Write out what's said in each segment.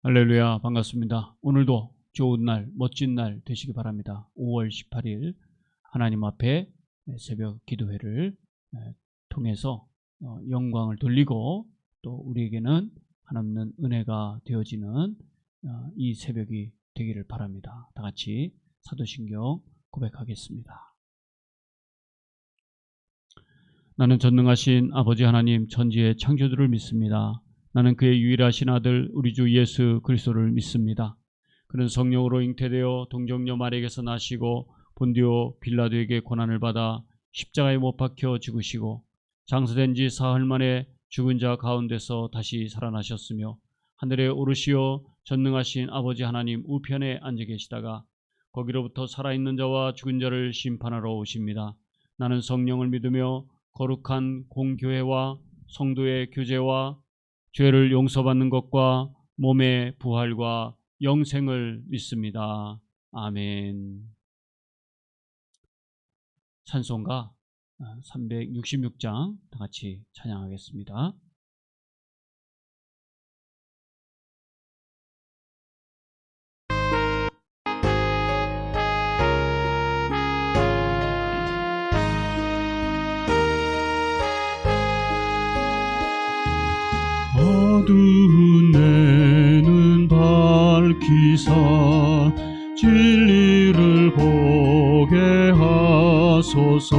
할렐루야, 반갑습니다. 오늘도 좋은 날, 멋진 날 되시기 바랍니다. 5월 18일 하나님 앞에 새벽 기도회를 통해서 영광을 돌리고 또 우리에게는 한없는 은혜가 되어지는 이 새벽이 되기를 바랍니다. 다 같이 사도신경 고백하겠습니다. 나는 전능하신 아버지 하나님 천지의 창조주를 믿습니다. 나는 그의 유일하신 아들 우리 주 예수 그리스도를 믿습니다. 그는 성령으로 잉태되어 동정녀 마리아에게서 나시고 본디오 빌라도에게 고난을 받아 십자가에 못 박혀 죽으시고 장사된 지 사흘 만에 죽은 자 가운데서 다시 살아나셨으며 하늘에 오르시어 전능하신 아버지 하나님 우편에 앉아 계시다가 거기로부터 살아있는 자와 죽은 자를 심판하러 오십니다. 나는 성령을 믿으며 거룩한 공교회와 성도의 교제와 죄를 용서받는 것과 몸의 부활과 영생을 믿습니다. 아멘. 찬송가 366장 다 같이 찬양하겠습니다. 어두운 내 눈 밝히사 진리를 보게 하소서.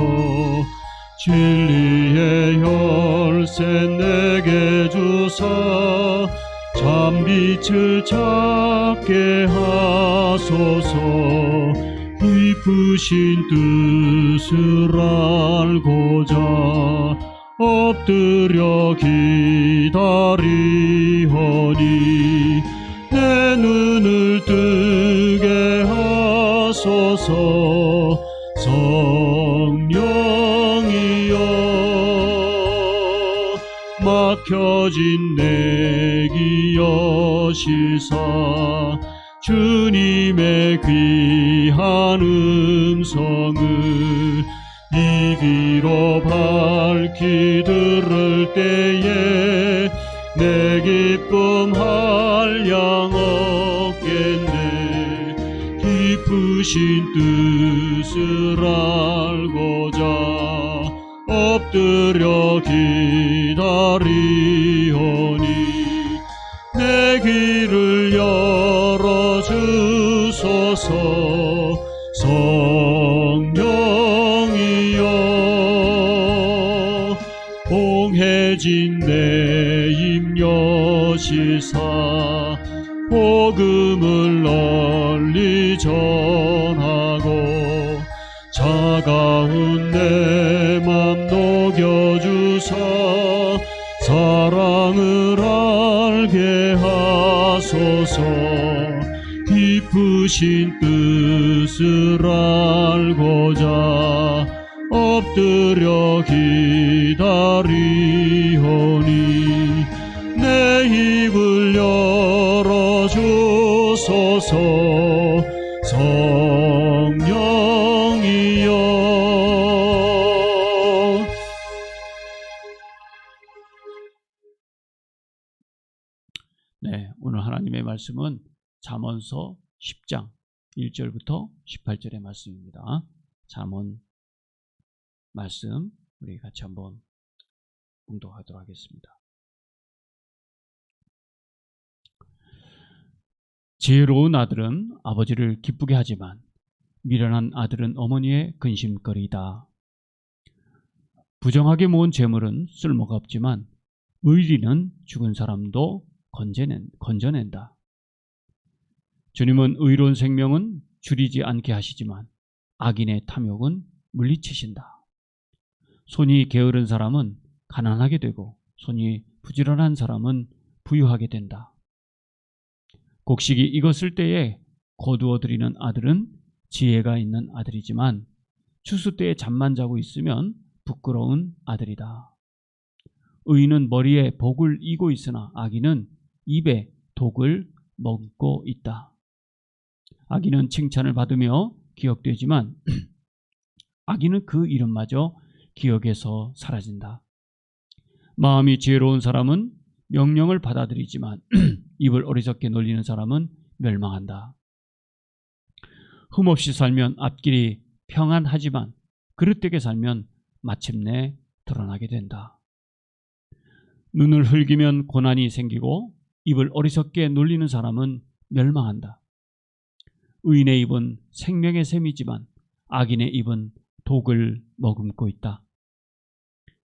진리의 열쇠 내게 주사 참빛을 찾게 하소서. 깊으신 뜻을 알고자 엎드려 기다리오니 내 눈을 뜨게 하소서. 성령이여 막혀진 내 귀 여시사 주님의 귀한 음성을 이 귀로 밝히 들을 때에 내 기쁨 한량 없겠네. 깊으신 뜻을 알고자 엎드려 기다리오니 내 귀를 열어주소서. 성령이여 봉해진 내 입 여시사 복음을 널리 전하고 차가운 내 맘 녹여주사 사랑을 알게 하소서. 깊으신 뜻을 알고자 엎드려 기다리오니 내 입을 열어주소서. 성령이여 네, 오늘 하나님의 말씀은 잠언서 10장 1절부터 18절의 말씀입니다. 잠언 말씀 우리 같이 한번 봉독하도록 하겠습니다. 지혜로운 아들은 아버지를 기쁘게 하지만 미련한 아들은 어머니의 근심거리이다. 부정하게 모은 재물은 쓸모가 없지만 의리는 죽은 사람도 건져낸다. 주님은 의로운 생명은 줄이지 않게 하시지만 악인의 탐욕은 물리치신다. 손이 게으른 사람은 가난하게 되고 손이 부지런한 사람은 부유하게 된다. 곡식이 익었을 때에 거두어 들이는 아들은 지혜가 있는 아들이지만 추수 때에 잠만 자고 있으면 부끄러운 아들이다. 의인은 머리에 복을 이고 있으나 악인은 입에 독을 먹고 있다. 악인은 칭찬을 받으며 기억되지만 악인은 그 이름마저 기억에서 사라진다. 마음이 지혜로운 사람은 명령을 받아들이지만 입을 어리석게 놀리는 사람은 멸망한다. 흠없이 살면 앞길이 평안하지만 그릇되게 살면 마침내 드러나게 된다. 눈을 흘기면 고난이 생기고 입을 어리석게 놀리는 사람은 멸망한다. 의인의 입은 생명의 샘이지만 악인의 입은 독을 머금고 있다.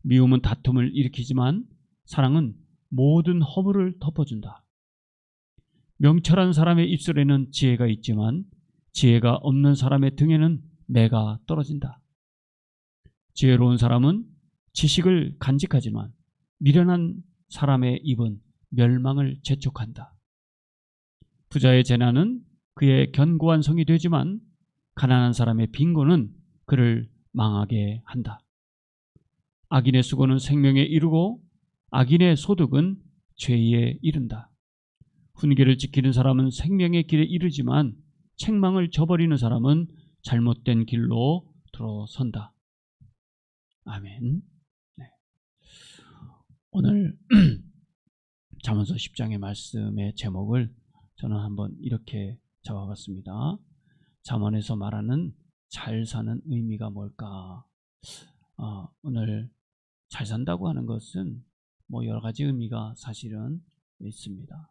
미움은 다툼을 일으키지만 사랑은 모든 허물을 덮어준다. 명철한 사람의 입술에는 지혜가 있지만 지혜가 없는 사람의 등에는 매가 떨어진다. 지혜로운 사람은 지식을 간직하지만 미련한 사람의 입은 멸망을 재촉한다. 부자의 재난은 그의 견고한 성이 되지만 가난한 사람의 빈곤은 그를 망하게 한다. 악인의 수고는 생명에 이르고 악인의 소득은 죄에 이른다. 훈계를 지키는 사람은 생명의 길에 이르지만 책망을 저버리는 사람은 잘못된 길로 들어선다. 아멘. 네. 오늘 잠언서 10장의 말씀의 제목을 저는 한번 이렇게 잡아봤습니다. 잠언에서 말하는 잘 사는 의미가 뭘까? 오늘 잘 산다고 하는 것은 뭐 여러 가지 의미가 사실은 있습니다.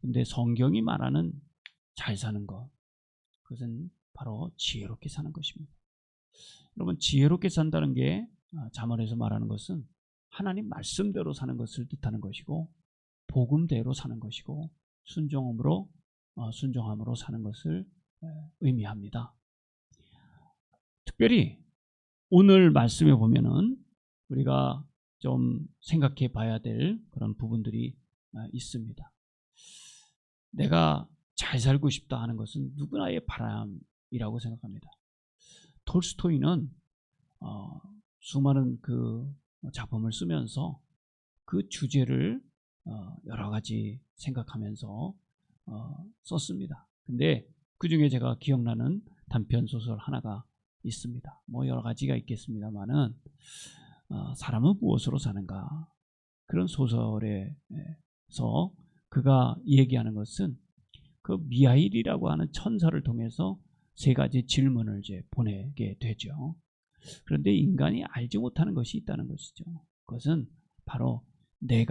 근데 성경이 말하는 잘 사는 것, 그것은 바로 지혜롭게 사는 것입니다. 여러분, 지혜롭게 산다는 게 잠언에서 말하는 것은 하나님 말씀대로 사는 것을 뜻하는 것이고 복음대로 사는 것이고 순종함으로 사는 것을 의미합니다. 특별히 오늘 말씀에 보면은 우리가 좀 생각해 봐야 될 그런 부분들이 있습니다. 내가 잘 살고 싶다 하는 것은 누구나의 바람이라고 생각합니다. 톨스토이는 수많은 그 작품을 쓰면서 그 주제를 여러 가지 생각하면서 썼습니다. 근데 그 중에 제가 기억나는 단편 소설 하나가 있습니다. 뭐 여러 가지가 있겠습니다만은 사람은 무엇으로 사는가, 그런 소설에서 그가 얘기하는 것은 그 미하일이라고 하는 천사를 통해서 세 가지 질문을 이제 보내게 되죠. 그런데 인간이 알지 못하는 것이 있다는 것이죠. 그것은 바로 내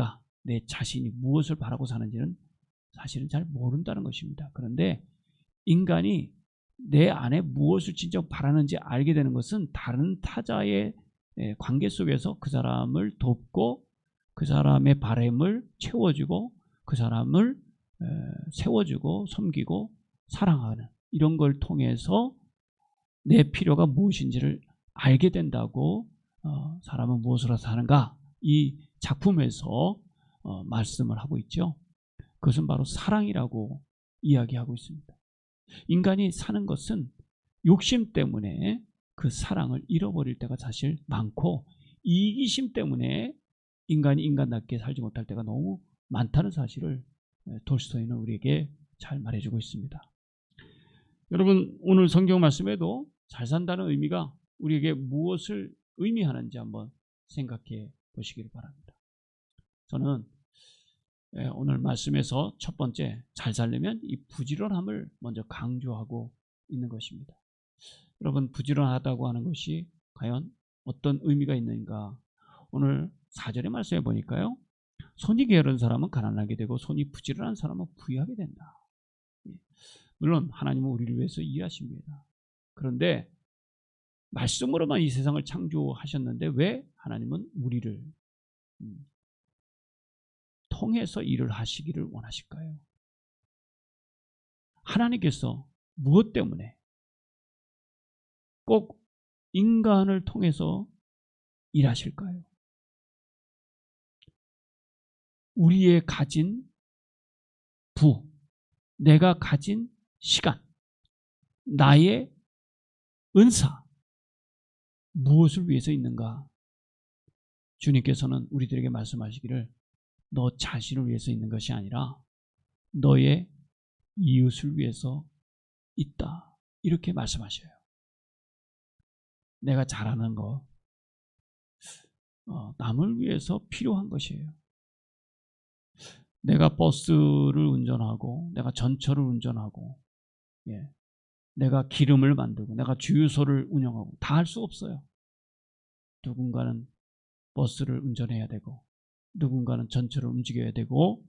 자신이 무엇을 바라고 사는지는 사실은 잘 모른다는 것입니다. 그런데 인간이 내 안에 무엇을 진짜 바라는지 알게 되는 것은 다른 타자의 관계 속에서 그 사람을 돕고 그 사람의 바람을 채워주고 그 사람을 세워주고 섬기고 사랑하는 이런 걸 통해서 내 필요가 무엇인지를 알게 된다고 사람은 무엇으로 사는가, 이 작품에서 말씀을 하고 있죠. 그것은 바로 사랑이라고 이야기하고 있습니다. 인간이 사는 것은 욕심 때문에 그 사랑을 잃어버릴 때가 사실 많고 이기심 때문에 인간이 인간답게 살지 못할 때가 너무 많다는 사실을 톨스토이는 우리에게 잘 말해주고 있습니다. 여러분, 오늘 성경 말씀에도 잘 산다는 의미가 우리에게 무엇을 의미하는지 한번 생각해 보시기를 바랍니다. 저는 오늘 말씀에서 첫 번째, 잘 살려면 이 부지런함을 먼저 강조하고 있는 것입니다. 여러분, 부지런하다고 하는 것이 과연 어떤 의미가 있는가? 오늘 4절의 말씀에 보니까요, 손이 게으른 사람은 가난하게 되고 손이 부지런한 사람은 부유하게 된다. 물론 하나님은 우리를 위해서 일하십니다. 그런데 말씀으로만 이 세상을 창조하셨는데 왜 하나님은 우리를 통해서 일을 하시기를 원하실까요? 하나님께서 무엇 때문에 꼭 인간을 통해서 일하실까요? 우리의 가진 내가 가진 시간, 나의 은사, 무엇을 위해서 있는가? 주님께서는 우리들에게 말씀하시기를 너 자신을 위해서 있는 것이 아니라 너의 이웃을 위해서 있다, 이렇게 말씀하셔요. 내가 잘하는 거 남을 위해서 필요한 것이에요. 내가 버스를 운전하고 내가 전철을 운전하고 내가 기름을 만들고 내가 주유소를 운영하고 다 할 수 없어요. 누군가는 버스를 운전해야 되고 누군가는 전철을 움직여야 되고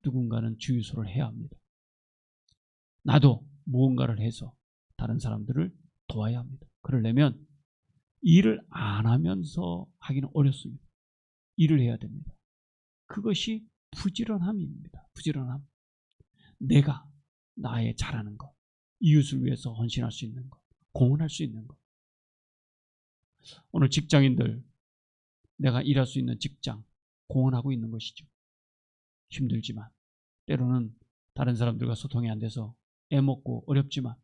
누군가는 주유소를 해야 합니다. 나도 무언가를 해서 다른 사람들을 도와야 합니다. 그러려면 일을 안 하면서 하기는 어렵습니다. 일을 해야 됩니다. 그것이 부지런함입니다. 부지런함. 내가 나의 잘하는 것, 이웃을 위해서 헌신할 수 있는 것, 공헌할 수 있는 것. 오늘 직장인들, 내가 일할 수 있는 직장, 공헌하고 있는 것이죠. 힘들지만, 때로는 다른 사람들과 소통이 안 돼서 애먹고 어렵지만,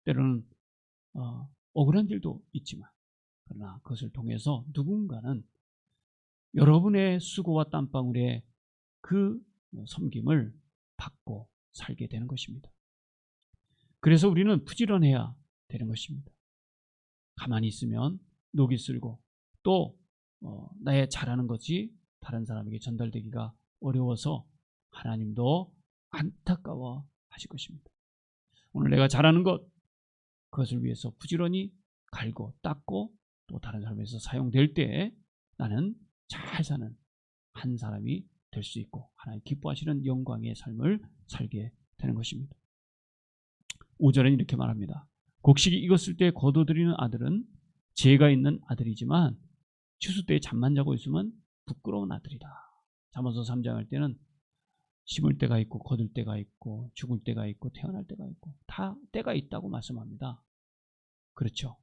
때로는 억울한 일도 있지만, 그러나 그것을 통해서 누군가는 여러분의 수고와 땀방울에 그 섬김을 받고 살게 되는 것입니다. 그래서 우리는 부지런해야 되는 것입니다. 가만히 있으면 녹이 슬고 또 나의 잘하는 것이 다른 사람에게 전달되기가 어려워서 하나님도 안타까워 하실 것입니다. 오늘 내가 잘하는 것, 그것을 위해서 부지런히 갈고 닦고 또 다른 사람에서 사용될 때 나는 잘 사는 한 사람이 될 수 있고 하나님 기뻐하시는 영광의 삶을 살게 되는 것입니다. 5절은 이렇게 말합니다. 곡식이 익었을 때 거두드리는 아들은 지혜가 있는 아들이지만 추수 때에 잠만 자고 있으면 부끄러운 아들이다. 잠언서 3장 할 때는 심을 때가 있고 거둘 때가 있고 죽을 때가 있고 태어날 때가 있고 다 때가 있다고 말씀합니다. 그렇죠.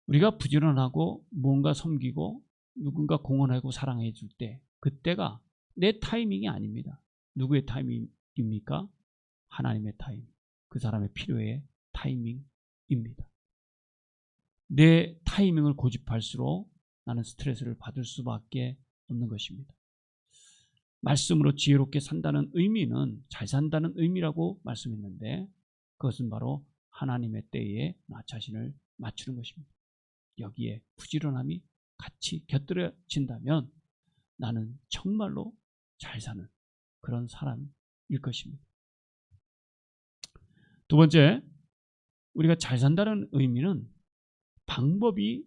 우리가 부지런하고 무언가 섬기고 누군가 공헌하고 사랑해 줄 때 그때가 내 타이밍이 아닙니다. 누구의 타이밍입니까? 하나님의 타이밍. 그 사람의 필요의 타이밍입니다. 내 타이밍을 고집할수록 나는 스트레스를 받을 수밖에 없는 것입니다. 말씀으로 지혜롭게 산다는 의미는 잘 산다는 의미라고 말씀했는데 그것은 바로 하나님의 때에 나 자신을 맞추는 것입니다. 여기에 부지런함이 같이 곁들여진다면 나는 정말로 잘 사는 그런 사람일 것입니다. 두 번째, 우리가 잘 산다는 의미는 방법이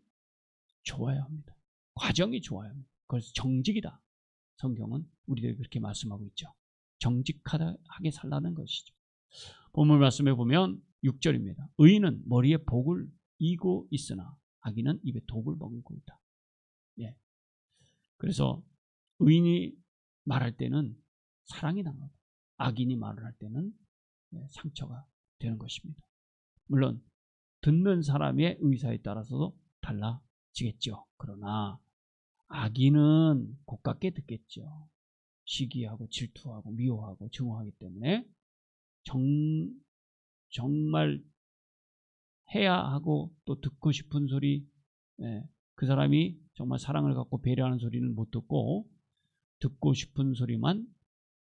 좋아야 합니다. 과정이 좋아야 합니다. 그래서 정직이다. 성경은 우리들에게 그렇게 말씀하고 있죠. 정직하게 살라는 것이죠. 본문 말씀에 보면 6절입니다. 의인은 머리에 복을 이고 있으나 악인은 입에 독을 머금고 있다. 그래서 의인이 말할 때는 사랑이 나가고 악인이 말을 할 때는 상처가 되는 것입니다. 물론 듣는 사람의 의사에 따라서도 달라지겠죠. 그러나 악인은 고깝게 듣겠죠. 시기하고 질투하고 미워하고 증오하기 때문에 정말 해야 하고 또 듣고 싶은 소리, 그 사람이 정말 사랑을 갖고 배려하는 소리는 못 듣고 듣고 싶은 소리만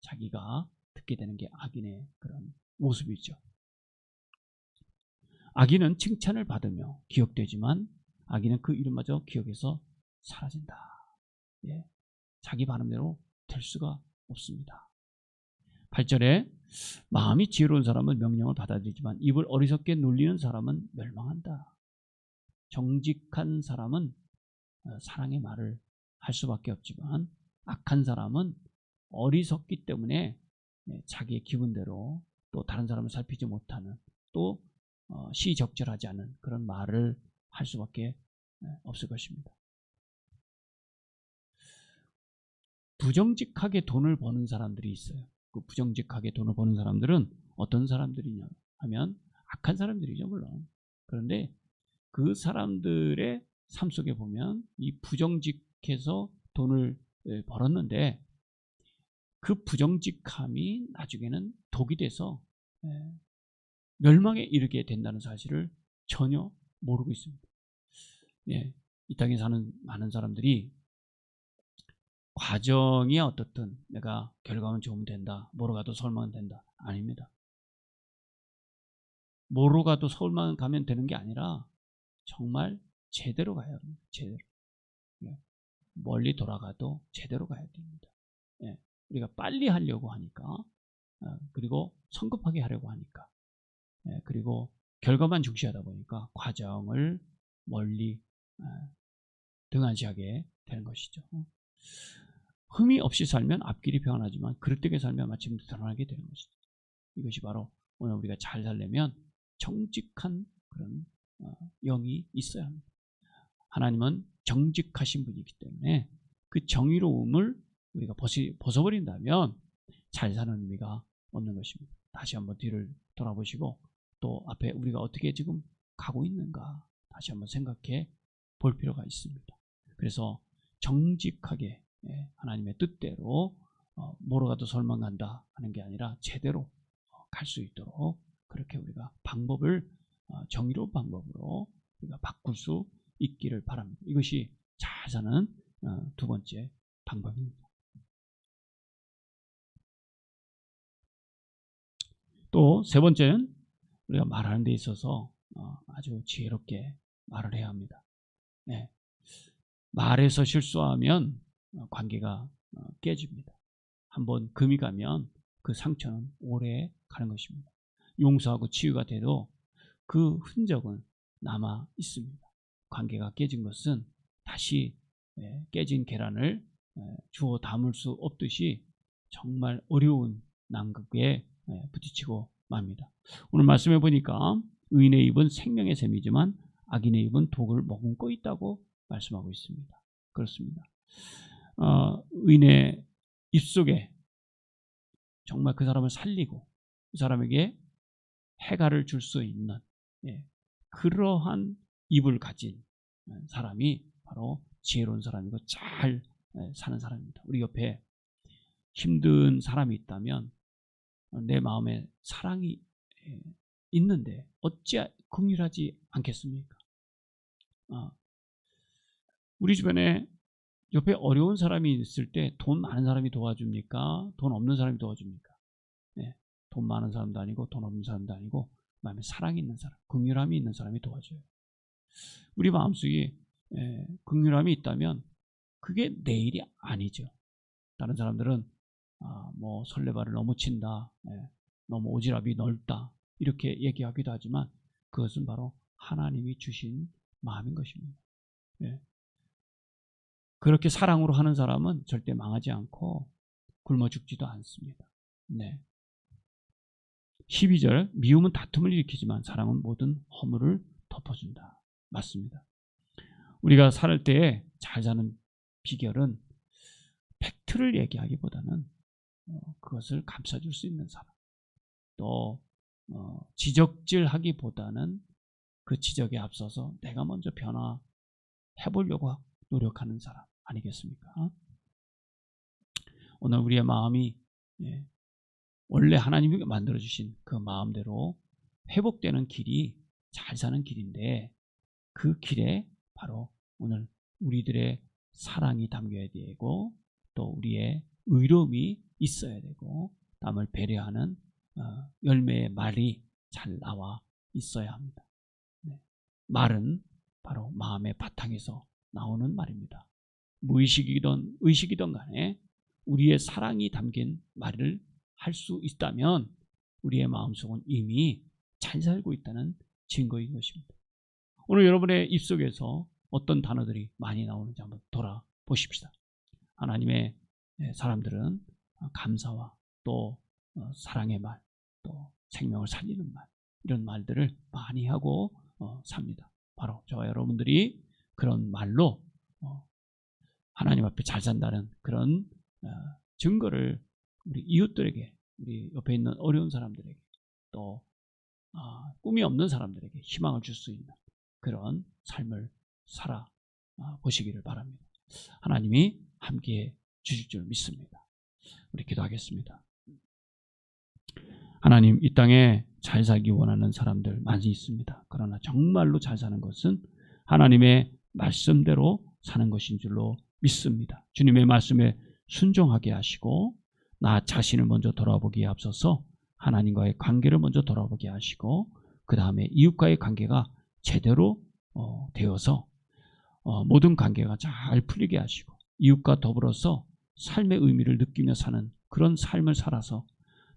자기가 듣게 되는 게 악인의 그런 모습이죠. 악인은 칭찬을 받으며 기억되지만 악인은 그 이름마저 기억에서 사라진다. 자기 바람대로 될 수가 없습니다. 8절에 마음이 지혜로운 사람은 명령을 받아들이지만 입을 어리석게 놀리는 사람은 멸망한다. 정직한 사람은 사랑의 말을 할 수밖에 없지만 악한 사람은 어리석기 때문에 자기의 기분대로 또 다른 사람을 살피지 못하는 또 시적절하지 않은 그런 말을 할 수밖에 없을 것입니다. 부정직하게 돈을 버는 사람들이 있어요. 그 부정직하게 돈을 버는 사람들은 어떤 사람들이냐 하면 악한 사람들이죠, 물론. 그런데 그 사람들의 삶 속에 보면 이 부정직해서 돈을 벌었는데 그 부정직함이 나중에는 독이 돼서 멸망에 이르게 된다는 사실을 전혀 모르고 있습니다. 이 땅에 사는 많은 사람들이 과정이 어떻든 내가 결과만 좋으면 된다. 뭐로 가도 서울만 된다. 아닙니다. 뭐로 가도 서울만 가면 되는 게 아니라 정말 제대로 가야 합니다. 제대로. 멀리 돌아가도 제대로 가야 됩니다. 우리가 빨리 하려고 하니까, 그리고 성급하게 하려고 하니까, 그리고 결과만 중시하다 보니까 과정을 멀리 등한시하게 되는 것이죠. 흠이 없이 살면 앞길이 평안하지만 그릇되게 살면 마침 드러나게 되는 것이죠. 이것이 바로 오늘 우리가 잘 살려면 정직한 그런 영이 있어야 합니다. 하나님은 정직하신 분이기 때문에 그 정의로움을 우리가 벗어버린다면 잘 사는 의미가 없는 것입니다. 다시 한번 뒤를 돌아보시고 또 앞에 우리가 어떻게 지금 가고 있는가 다시 한번 생각해 볼 필요가 있습니다. 그래서 정직하게 하나님의 뜻대로 뭐로 가도 설망한다 하는 게 아니라 제대로 갈 수 있도록 그렇게 우리가 방법을 정의로운 방법으로 우리가 바꿀 수 있기를 바랍니다. 이것이 잘 사는 두 번째 방법입니다. 또 세 번째는 우리가 말하는 데 있어서 아주 지혜롭게 말을 해야 합니다. 말에서 실수하면 관계가 깨집니다. 한번 금이 가면 그 상처는 오래 가는 것입니다. 용서하고 치유가 돼도 그 흔적은 남아 있습니다. 관계가 깨진 것은 다시 깨진 계란을 주워 담을 수 없듯이 정말 어려운 난국에 부딪히고 맙니다. 오늘 말씀해 보니까 의인의 입은 생명의 샘이지만 악인의 입은 독을 머금고 있다고 말씀하고 있습니다. 그렇습니다. 의인의 입속에 정말 그 사람을 살리고 그 사람에게 해가를 줄 수 있는 그러한 입을 가진 사람이 바로 지혜로운 사람이고 잘 사는 사람입니다. 우리 옆에 힘든 사람이 있다면 내 마음에 사랑이 있는데 어찌 긍휼하지 않겠습니까? 우리 주변에 옆에 어려운 사람이 있을 때 돈 많은 사람이 도와줍니까? 돈 없는 사람이 도와줍니까? 돈 많은 사람도 아니고 돈 없는 사람도 아니고 마음에 사랑이 있는 사람, 긍휼함이 있는 사람이 도와줘요. 우리 마음속에 긍휼함이 있다면 그게 내 일이 아니죠. 다른 사람들은 뭐 설레발을 너무 친다, 너무 오지랖이 넓다 이렇게 얘기하기도 하지만 그것은 바로 하나님이 주신 마음인 것입니다. 그렇게 사랑으로 하는 사람은 절대 망하지 않고 굶어 죽지도 않습니다. 12절 미움은 다툼을 일으키지만 사랑은 모든 허물을 덮어준다. 맞습니다. 우리가 살 때 잘 사는 비결은 팩트를 얘기하기보다는 그것을 감싸줄 수 있는 사람, 또 지적질하기보다는 그 지적에 앞서서 내가 먼저 변화해보려고 노력하는 사람 아니겠습니까? 오늘 우리의 마음이 원래 하나님이 만들어주신 그 마음대로 회복되는 길이 잘 사는 길인데 그 길에 바로 오늘 우리들의 사랑이 담겨야 되고 또 우리의 의로움이 있어야 되고 남을 배려하는 열매의 말이 잘 나와 있어야 합니다. 말은 바로 마음의 바탕에서 나오는 말입니다. 무의식이든 의식이든 간에 우리의 사랑이 담긴 말을 할 수 있다면 우리의 마음속은 이미 잘 살고 있다는 증거인 것입니다. 오늘 여러분의 입속에서 어떤 단어들이 많이 나오는지 한번 돌아보십시다. 하나님의 사람들은 감사와 또 사랑의 말, 또 생명을 살리는 말 이런 말들을 많이 하고 삽니다. 바로 저와 여러분들이 그런 말로 하나님 앞에 잘 산다는 그런 증거를 우리 이웃들에게, 우리 옆에 있는 어려운 사람들에게, 또 꿈이 없는 사람들에게 희망을 줄 수 있는 그런 삶을 살아 보시기를 바랍니다. 하나님이 함께해 주실 줄 믿습니다. 우리 기도하겠습니다. 하나님, 이 땅에 잘 살기 원하는 사람들 많이 있습니다. 그러나 정말로 잘 사는 것은 하나님의 말씀대로 사는 것인 줄로 믿습니다. 주님의 말씀에 순종하게 하시고 나 자신을 먼저 돌아보기에 앞서서 하나님과의 관계를 먼저 돌아보게 하시고 그 다음에 이웃과의 관계가 제대로 되어서 모든 관계가 잘 풀리게 하시고 이웃과 더불어서 삶의 의미를 느끼며 사는 그런 삶을 살아서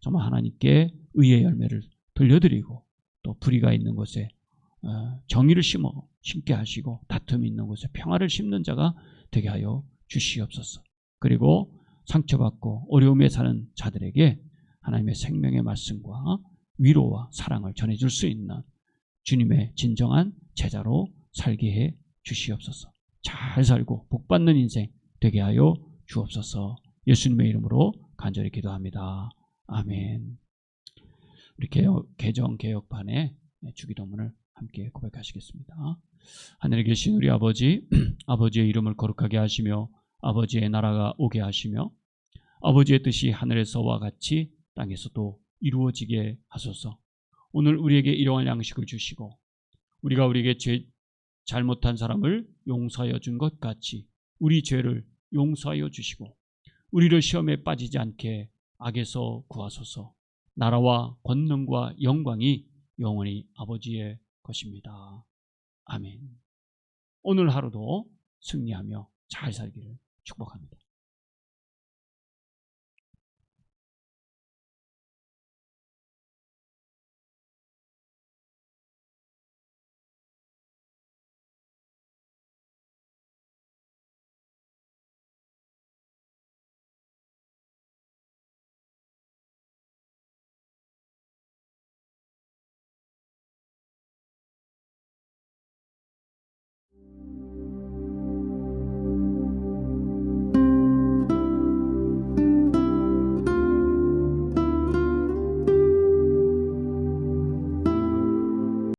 정말 하나님께 의의 열매를 돌려드리고 또 불의가 있는 곳에 정의를 심게 하시고 다툼이 있는 곳에 평화를 심는 자가 되게 하여 주시옵소서. 그리고 상처받고 어려움에 사는 자들에게 하나님의 생명의 말씀과 위로와 사랑을 전해줄 수 있는 주님의 진정한 제자로 살게 해 주시옵소서. 잘 살고 복받는 인생 되게 하여 주옵소서. 예수님의 이름으로 간절히 기도합니다. 아멘. 우리 개정 개혁판의 주기도문을 함께 고백하시겠습니다. 하늘에 계신 우리 아버지, 아버지의 이름을 거룩하게 하시며 아버지의 나라가 오게 하시며 아버지의 뜻이 하늘에서와 같이 땅에서도 이루어지게 하소서. 오늘 우리에게 일용할 양식을 주시고 우리가 우리에게 잘못한 사람을 용서하여 준 것 같이 우리 죄를 용서하여 주시고 우리를 시험에 빠지지 않게 악에서 구하소서. 나라와 권능과 영광이 영원히 아버지의 것입니다. 아멘. 오늘 하루도 승리하며 잘 살기를 축복합니다.